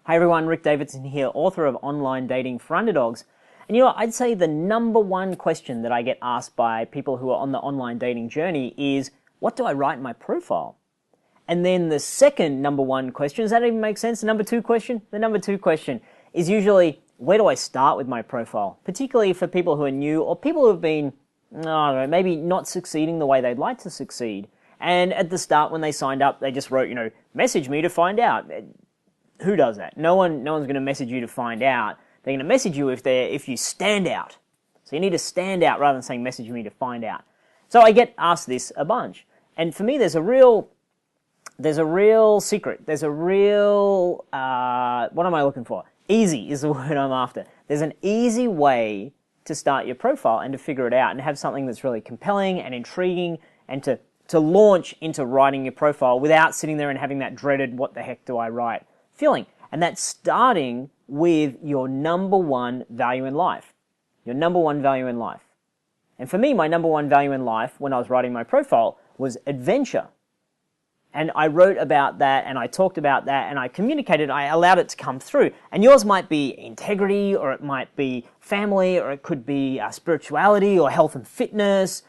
Hi everyone, Rick Davidson here, author of Online Dating for Underdogs. And you know what, I'd say the number one question that I get asked by people who are on the online dating journey is, what do I write in my profile? And then the second number one question, does that even make sense? The number two question? The number two question is usually, where do I start with my profile? Particularly for people who are new or people who have been, I don't know, maybe not succeeding the way they'd like to succeed. And at the start when they signed up, they just wrote, message me to find out. Who does that? No one's going to message you to find out. They're going to message you if you stand out. So you need to stand out rather than saying message me to find out. So I get asked this a bunch. And for me, there's a real secret. There's a real, what am I looking for? Easy is the word I'm after. There's an easy way to start your profile and to figure it out and have something that's really compelling and intriguing and to launch into writing your profile without sitting there and having that dreaded, what the heck do I write feeling. And that's starting with your number one value in life. Your number one value in life. And for me, my number one value in life when I was writing my profile was adventure. And I wrote about that and I talked about that and I communicated, I allowed it to come through. And yours might be integrity, or it might be family, or it could be spirituality or health and fitness,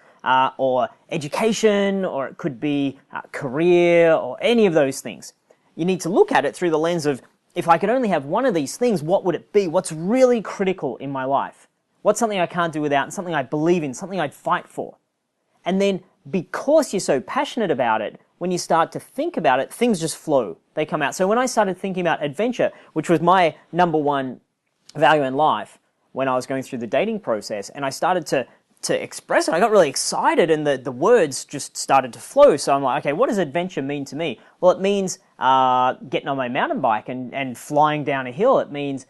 or education, or it could be career, or any of those things. You need to look at it through the lens of, if I could only have one of these things, what would it be? What's really critical in my life? What's something I can't do without, and something I believe in, something I'd fight for? And then, because you're so passionate about it, when you start to think about it, things just flow. They come out. So when I started thinking about adventure, which was my number one value in life when I was going through the dating process, and I started to express it, I got really excited and the words just started to flow. So I'm like, okay, what does adventure mean to me? Well, it means getting on my mountain bike and flying down a hill. It means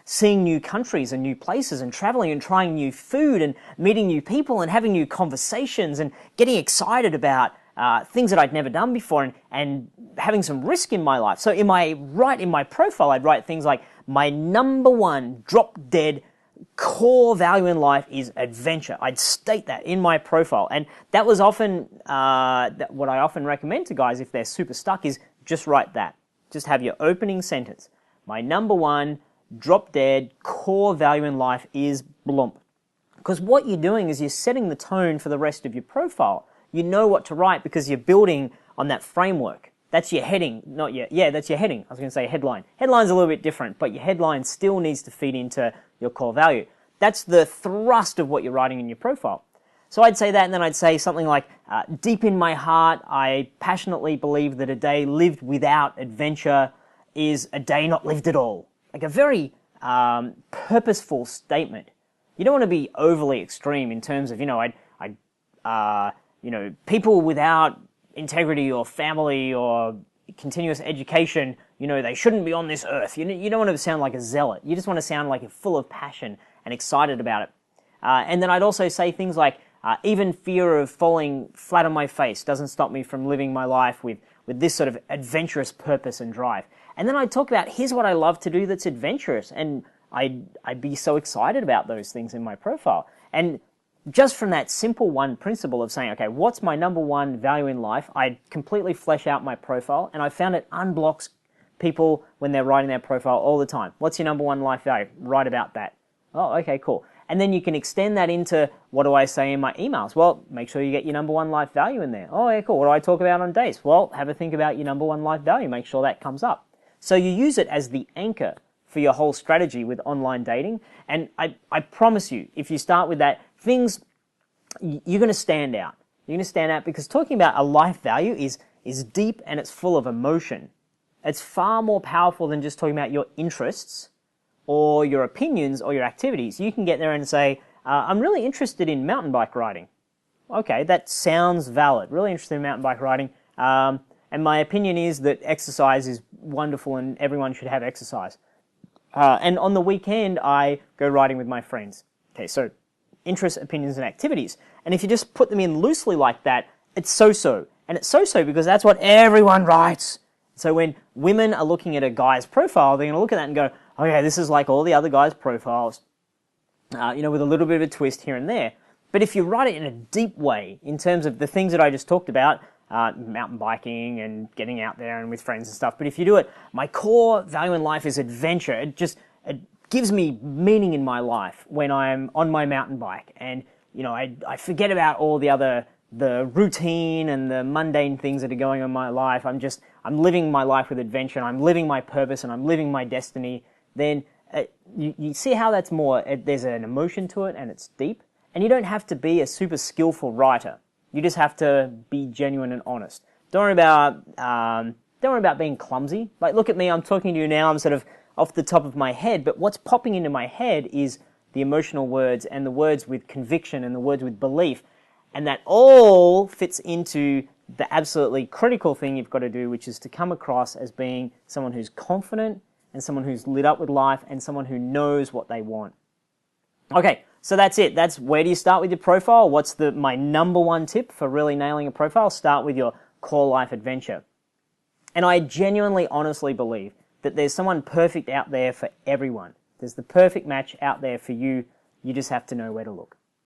seeing new countries and new places and traveling and trying new food and meeting new people and having new conversations and getting excited about things that I'd never done before and having some risk in my life. So in my profile, I'd write things like, my number one drop-dead core value in life is adventure. I'd state that in my profile. And that was often, what I often recommend to guys if they're super stuck is just write that. Just have your opening sentence. My number one drop-dead core value in life is blump. Because what you're doing is you're setting the tone for the rest of your profile. You know what to write because you're building on that framework. That's your heading, that's your heading. I was going to say headline. Headline's a little bit different, but your headline still needs to feed into your core value. That's the thrust of what you're writing in your profile. So I'd say that, and then I'd say something like, deep in my heart, I passionately believe that a day lived without adventure is a day not lived at all. Like a very purposeful statement. You don't want to be overly extreme in terms of, people without integrity or family or continuous education, they shouldn't be on this earth. You don't want to sound like a zealot. You just want to sound like you're full of passion and excited about it. And then I'd also say things like, even fear of falling flat on my face doesn't stop me from living my life with this sort of adventurous purpose and drive. And then I'd talk about, here's what I love to do that's adventurous. And I'd be so excited about those things in my profile. And just from that simple one principle of saying, okay, what's my number one value in life? I'd completely flesh out my profile, and I found it unblocks people when they're writing their profile all the time. What's your number one life value? Write about that. Oh, okay, cool. And then you can extend that into, what do I say in my emails? Well, make sure you get your number one life value in there. Oh, yeah, cool. What do I talk about on dates? Well, have a think about your number one life value. Make sure that comes up. So you use it as the anchor for your whole strategy with online dating. And I promise you, if you start with that, you're going to stand out. You're going to stand out because talking about a life value is deep and it's full of emotion. It's far more powerful than just talking about your interests or your opinions or your activities. You can get there and say, I'm really interested in mountain bike riding. Okay, that sounds valid. Really interested in mountain bike riding. And my opinion is that exercise is wonderful and everyone should have exercise. And on the weekend, I go riding with my friends. Okay, so interests, opinions, and activities. And if you just put them in loosely like that, it's so-so. And it's so-so because that's what everyone writes. So when women are looking at a guy's profile, they're going to look at that and go, oh yeah, this is like all the other guys' profiles, with a little bit of a twist here and there. But if you write it in a deep way, in terms of the things that I just talked about, mountain biking and getting out there and with friends and stuff. But if you do it, my core value in life is adventure. It gives me meaning in my life when I'm on my mountain bike, and I forget about all the routine and the mundane things that are going on in my life. I'm living my life with adventure, and I'm living my purpose, and I'm living my destiny. Then you see how that's more, there's an emotion to it, and it's deep. And you don't have to be a super skillful writer. You just have to be genuine and honest. Don't worry about being clumsy. Like, look at me, I'm talking to you now, I'm sort of off the top of my head, but what's popping into my head is the emotional words and the words with conviction and the words with belief. And that all fits into the absolutely critical thing you've got to do, which is to come across as being someone who's confident and someone who's lit up with life and someone who knows what they want. Okay, so that's it. That's where do you start with your profile? What's my number one tip for really nailing a profile? Start with your core life adventure. And I genuinely, honestly believe that there's someone perfect out there for everyone. There's the perfect match out there for you. You just have to know where to look.